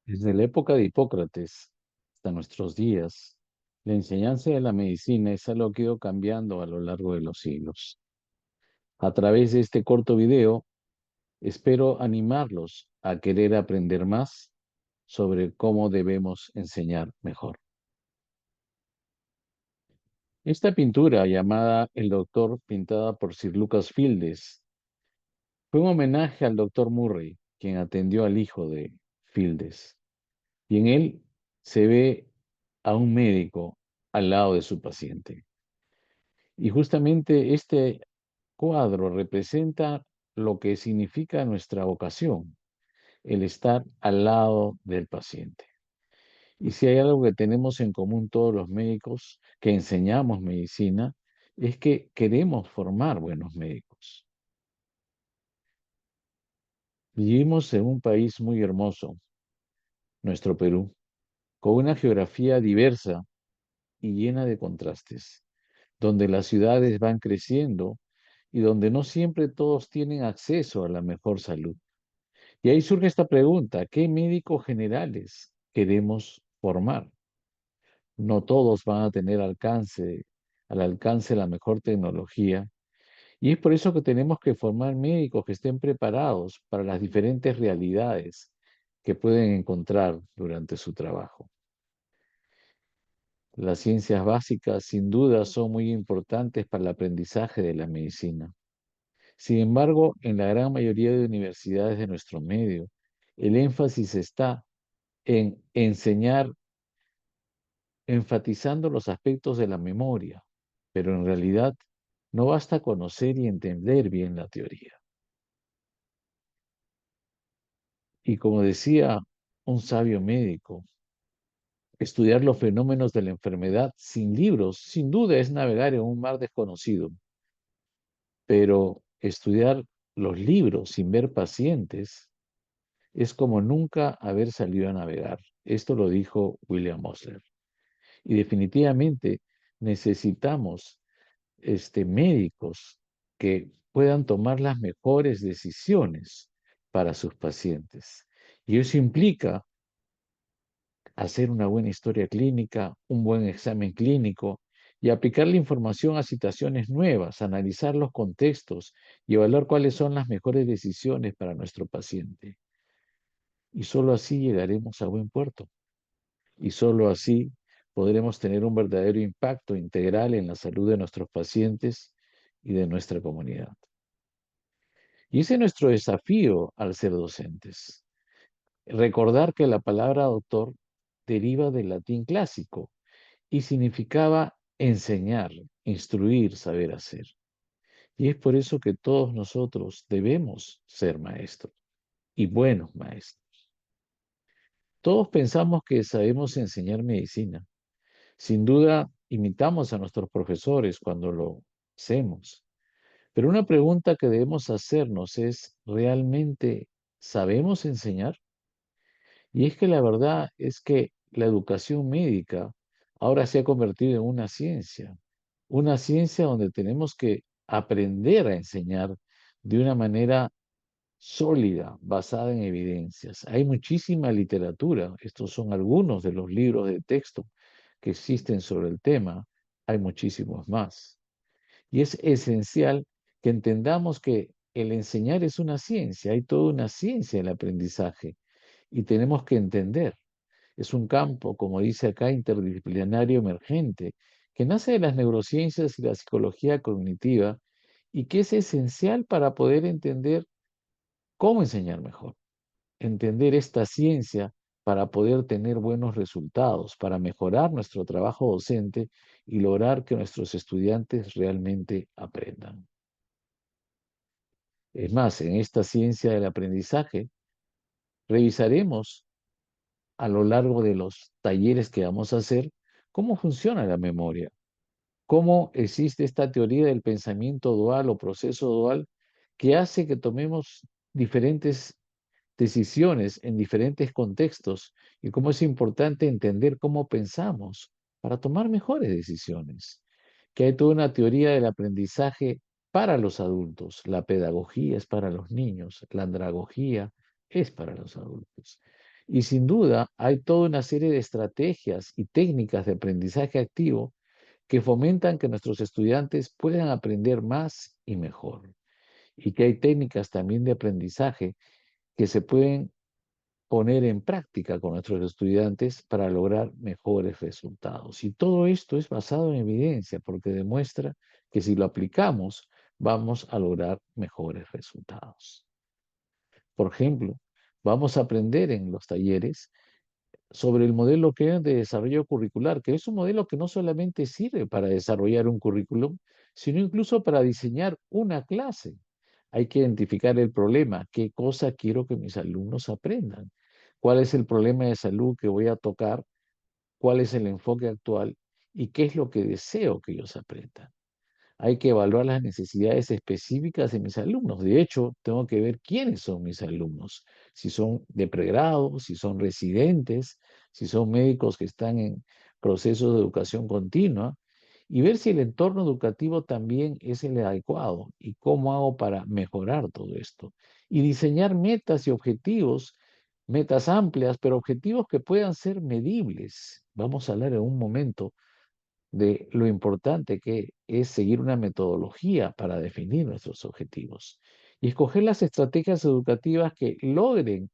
Desde la época de Hipócrates hasta nuestros días, la enseñanza de la medicina es algo que ha ido cambiando a lo largo de los siglos. A través de este corto video, espero animarlos a querer aprender más sobre cómo debemos enseñar mejor. Esta pintura, llamada El Doctor, pintada por Sir Lucas Fields, fue un homenaje al Doctor Murray, quien atendió al hijo de Fields. Y en él se ve a un médico al lado de su paciente. Y justamente este cuadro representa lo que significa nuestra vocación, el estar al lado del paciente. Y si hay algo que tenemos en común todos los médicos que enseñamos medicina, es que queremos formar buenos médicos. Vivimos en un país muy hermoso, nuestro Perú, con una geografía diversa y llena de contrastes, donde las ciudades van creciendo y donde no siempre todos tienen acceso a la mejor salud. Y ahí surge esta pregunta: ¿qué médicos generales queremos formar? No todos van a tener al alcance la mejor tecnología, y es por eso que tenemos que formar médicos que estén preparados para las diferentes realidades que pueden encontrar durante su trabajo. Las ciencias básicas, sin duda, son muy importantes para el aprendizaje de la medicina. Sin embargo, en la gran mayoría de universidades de nuestro medio, el énfasis está en enseñar enfatizando los aspectos de la memoria, pero en realidad no basta conocer y entender bien la teoría. Y como decía un sabio médico, estudiar los fenómenos de la enfermedad sin libros, sin duda, es navegar en un mar desconocido, pero estudiar los libros sin ver pacientes es como nunca haber salido a navegar. Esto lo dijo William Osler. Y definitivamente necesitamos médicos que puedan tomar las mejores decisiones para sus pacientes. Y eso implica hacer una buena historia clínica, un buen examen clínico y aplicar la información a situaciones nuevas, analizar los contextos y evaluar cuáles son las mejores decisiones para nuestro paciente. Y solo así llegaremos a buen puerto. Y solo así podremos tener un verdadero impacto integral en la salud de nuestros pacientes y de nuestra comunidad. Y ese es nuestro desafío al ser docentes. Recordar que la palabra doctor deriva del latín clásico y significaba enseñar, instruir, saber hacer. Y es por eso que todos nosotros debemos ser maestros y buenos maestros. Todos pensamos que sabemos enseñar medicina. Sin duda, imitamos a nuestros profesores cuando lo hacemos. Pero una pregunta que debemos hacernos es: ¿realmente sabemos enseñar? Y es que la verdad es que la educación médica ahora se ha convertido en una ciencia donde tenemos que aprender a enseñar de una manera sólida, basada en evidencias. Hay muchísima literatura, estos son algunos de los libros de texto que existen sobre el tema, hay muchísimos más. Y es esencial que entendamos que el enseñar es una ciencia, hay toda una ciencia en el aprendizaje y tenemos que entender. Es un campo, como dice acá, interdisciplinario emergente, que nace de las neurociencias y la psicología cognitiva y que es esencial para poder entender cómo enseñar mejor, entender esta ciencia para poder tener buenos resultados, para mejorar nuestro trabajo docente y lograr que nuestros estudiantes realmente aprendan. Es más, en esta ciencia del aprendizaje, revisaremos a lo largo de los talleres que vamos a hacer cómo funciona la memoria, cómo existe esta teoría del pensamiento dual o proceso dual que hace que tomemos diferentes decisiones en diferentes contextos y cómo es importante entender cómo pensamos para tomar mejores decisiones. Que hay toda una teoría del aprendizaje para los adultos. La pedagogía es para los niños, la andragogía es para los adultos. Y sin duda, hay toda una serie de estrategias y técnicas de aprendizaje activo que fomentan que nuestros estudiantes puedan aprender más y mejor. Y que hay técnicas también de aprendizaje que se pueden poner en práctica con nuestros estudiantes para lograr mejores resultados. Y todo esto es basado en evidencia porque demuestra que si lo aplicamos, vamos a lograr mejores resultados. Por ejemplo, vamos a aprender en los talleres sobre el modelo que es de desarrollo curricular, que es un modelo que no solamente sirve para desarrollar un currículum, sino incluso para diseñar una clase. Hay que identificar el problema, qué cosa quiero que mis alumnos aprendan, cuál es el problema de salud que voy a tocar, cuál es el enfoque actual y qué es lo que deseo que ellos aprendan. Hay que evaluar las necesidades específicas de mis alumnos. De hecho, tengo que ver quiénes son mis alumnos, si son de pregrado, si son residentes, si son médicos que están en procesos de educación continua, y ver si el entorno educativo también es el adecuado y cómo hago para mejorar todo esto. Y diseñar metas y objetivos, metas amplias, pero objetivos que puedan ser medibles. Vamos a hablar en un momento de lo importante que es seguir una metodología para definir nuestros objetivos y escoger las estrategias educativas que logren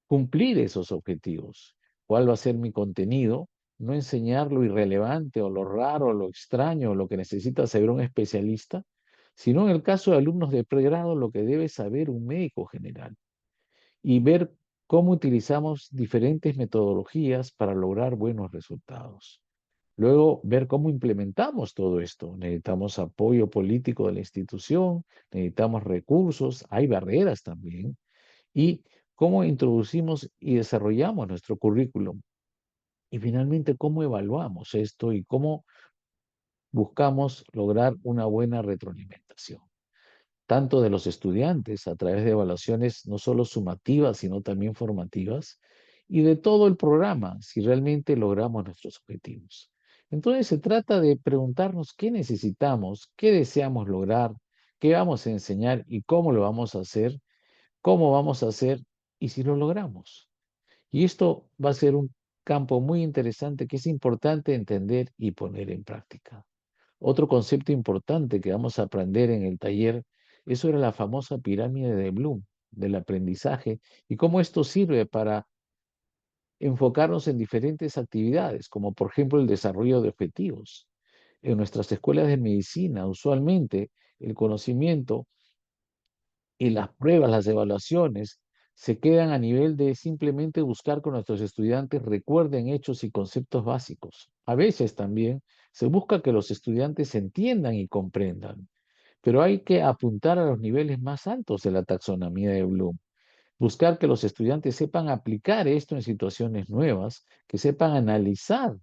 cumplir esos objetivos. ¿Cuál va a ser mi contenido? No enseñar lo irrelevante o lo raro, o lo extraño, o lo que necesita saber un especialista, sino en el caso de alumnos de pregrado, lo que debe saber un médico general y ver cómo utilizamos diferentes metodologías para lograr buenos resultados. Luego, ver cómo implementamos todo esto. Necesitamos apoyo político de la institución, necesitamos recursos, hay barreras también, y cómo introducimos y desarrollamos nuestro currículum. Y finalmente, cómo evaluamos esto y cómo buscamos lograr una buena retroalimentación, tanto de los estudiantes a través de evaluaciones no solo sumativas, sino también formativas, y de todo el programa, si realmente logramos nuestros objetivos. Entonces se trata de preguntarnos qué necesitamos, qué deseamos lograr, qué vamos a enseñar y cómo lo vamos a hacer, cómo vamos a hacer y si lo logramos. Y esto va a ser un campo muy interesante que es importante entender y poner en práctica. Otro concepto importante que vamos a aprender en el taller es sobre la famosa pirámide de Bloom, del aprendizaje, y cómo esto sirve para enfocarnos en diferentes actividades, como por ejemplo el desarrollo de objetivos. En nuestras escuelas de medicina, usualmente el conocimiento y las pruebas, las evaluaciones, se quedan a nivel de simplemente buscar que nuestros estudiantes recuerden hechos y conceptos básicos. A veces también se busca que los estudiantes entiendan y comprendan, pero hay que apuntar a los niveles más altos de la taxonomía de Bloom. Buscar que los estudiantes sepan aplicar esto en situaciones nuevas, que sepan analizar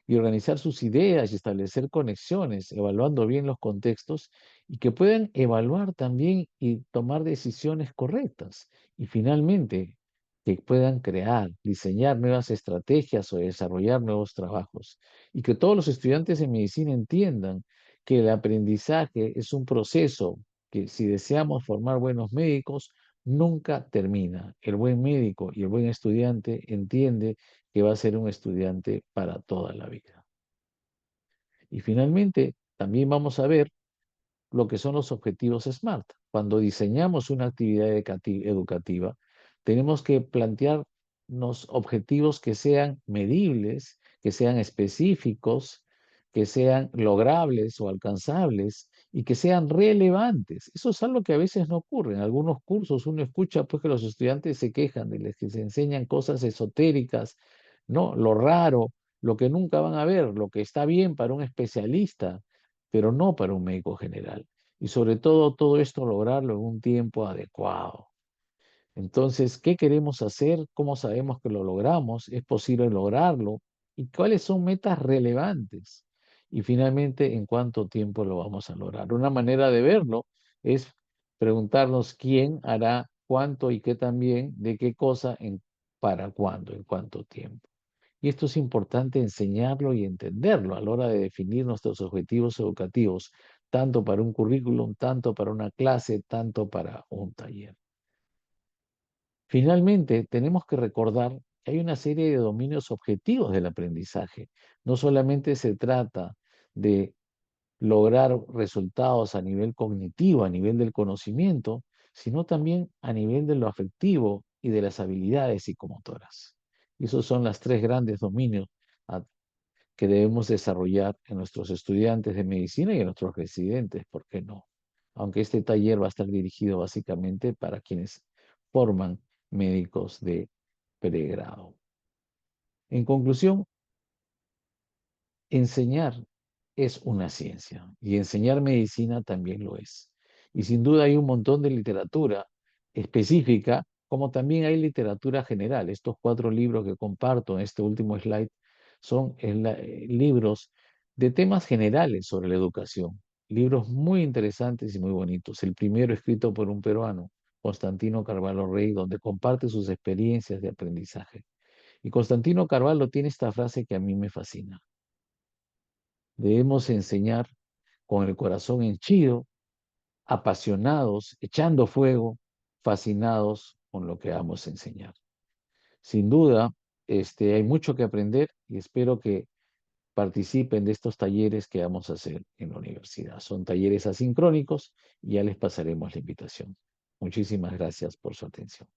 y organizar sus ideas y establecer conexiones, evaluando bien los contextos y que puedan evaluar también y tomar decisiones correctas. Y finalmente, que puedan crear, diseñar nuevas estrategias o desarrollar nuevos trabajos. Y que todos los estudiantes de medicina entiendan que el aprendizaje es un proceso que si deseamos formar buenos médicos, nunca termina. El buen médico y el buen estudiante entiende que va a ser un estudiante para toda la vida. Y finalmente, también vamos a ver lo que son los objetivos SMART. Cuando diseñamos una actividad educativa, tenemos que plantearnos objetivos que sean medibles, que sean específicos, que sean logrables o alcanzables y que sean relevantes. Eso es algo que a veces no ocurre. En algunos cursos uno escucha pues que los estudiantes se quejan de que se enseñan cosas esotéricas, ¿no? Lo raro, lo que nunca van a ver, lo que está bien para un especialista, pero no para un médico general. Y sobre todo esto lograrlo en un tiempo adecuado. Entonces, ¿qué queremos hacer? ¿Cómo sabemos que lo logramos? ¿Es posible lograrlo? ¿Y cuáles son metas relevantes? Y finalmente, ¿en cuánto tiempo lo vamos a lograr? Una manera de verlo es preguntarnos quién hará cuánto y qué también, de qué cosa, para cuándo, en cuánto tiempo. Y esto es importante enseñarlo y entenderlo a la hora de definir nuestros objetivos educativos, tanto para un currículum, tanto para una clase, tanto para un taller. Finalmente, tenemos que recordar que hay una serie de dominios objetivos del aprendizaje. No solamente se trata de lograr resultados a nivel cognitivo, a nivel del conocimiento, sino también a nivel de lo afectivo y de las habilidades psicomotoras. Y esos son los tres grandes dominios a- que debemos desarrollar en nuestros estudiantes de medicina y en nuestros residentes, ¿por qué no? Aunque este taller va a estar dirigido básicamente para quienes forman médicos de pregrado. En conclusión, enseñar es una ciencia y enseñar medicina también lo es. Y sin duda hay un montón de literatura específica, como también hay literatura general. Estos cuatro libros que comparto en este último slide son libros de temas generales sobre la educación. Libros muy interesantes y muy bonitos. El primero escrito por un peruano, Constantino Carvalho Rey, donde comparte sus experiencias de aprendizaje. Y Constantino Carvalho tiene esta frase que a mí me fascina. Debemos enseñar con el corazón henchido, apasionados, echando fuego, fascinados con lo que vamos a enseñar. Sin duda, hay mucho que aprender y espero que participen de estos talleres que vamos a hacer en la universidad. Son talleres asincrónicos y ya les pasaremos la invitación. Muchísimas gracias por su atención.